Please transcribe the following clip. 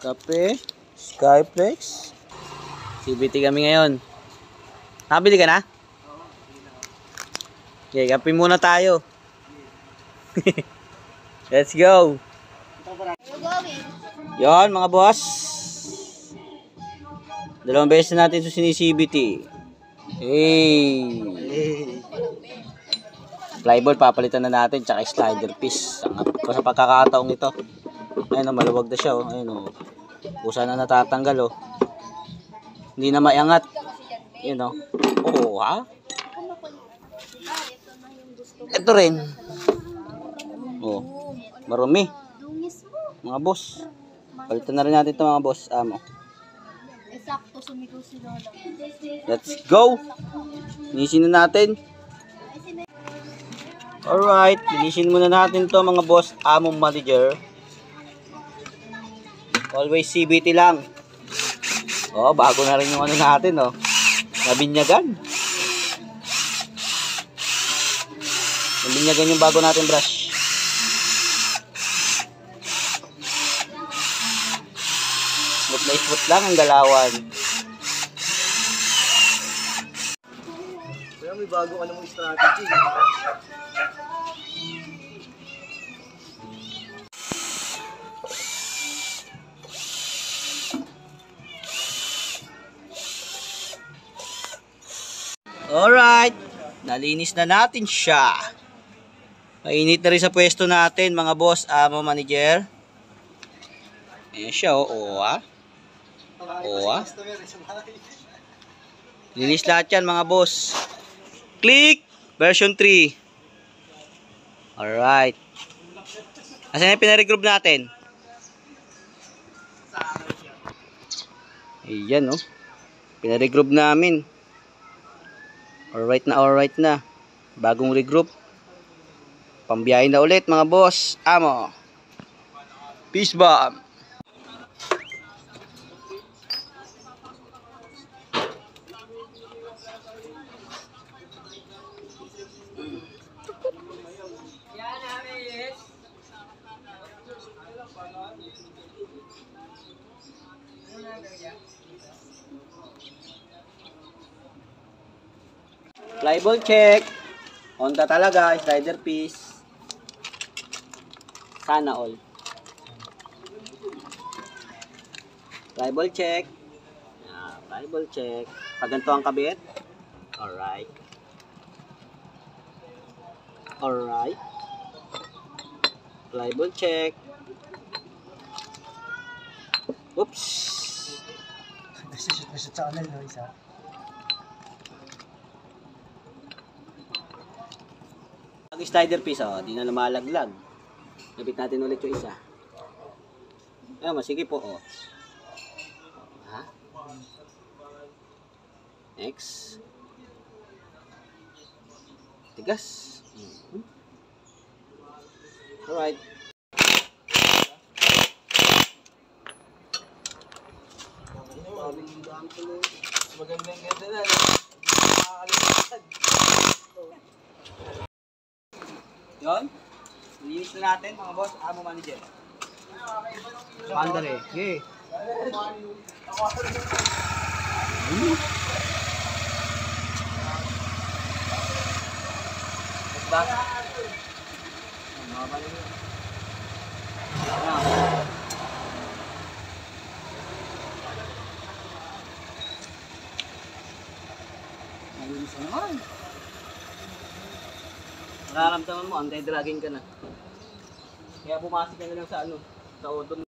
Kape, Skyflex. CBT kami ngayon. Nakabili ka na? Okay, kape muna tayo. Let's go. Yon mga boss. Dalawang beses na natin ito sinisi-CBT. Hey. Flyball papalitan na natin, tsaka slider piece. Sa pagkakataong ito. Ayun, maluwag na siya. Ayun, kusa na natatanggal. Hindi na maiangat. Yun, oo, ha? Ito rin. Oh, marumi. Mga boss. Palitan na rin natin ito mga boss. Sakto sumigaw si Lola. Let's go. Linisin na natin. Alright, linisin muna natin to mga boss. Among manager. Always CBT lang. Oh, bago na rin yung ano natin, nabinyagan. Nabinyagan yung bago natin brush. Smooth na smooth lang ang galawan. Kaya may bago ka namang strategy. Alright, nalinis na natin siya. Mainit na rin sa pwesto natin mga boss, manager. Ayan siya, linis lahat yan mga boss. Click version 3. Alright. Asan yung pinaregroup natin? Ayan, pinaregroup namin. Alright na. Bagong regroup. Pambiyahin na ulit mga boss. Peace bomb. Flyball check. Honda talaga, slider piece. Sana all. Flyball check. Flyball check. Pag ganito ang kabit. Alright. Flyball check. Oops. Nasa channel isa. Ang slider piece, di na lumalaglag. Nabit natin ulit yung isa. Sige po, Ha? Next. Tigas. Alright. Magandang ganda na. Nakakalimutan. Yun. Linis na natin mga boss. Manager. Mandare. Okay. Nalinis na naman. Nararamdaman mo, anti-dragging ka na. Kaya pumasok ka na lang sa sa odom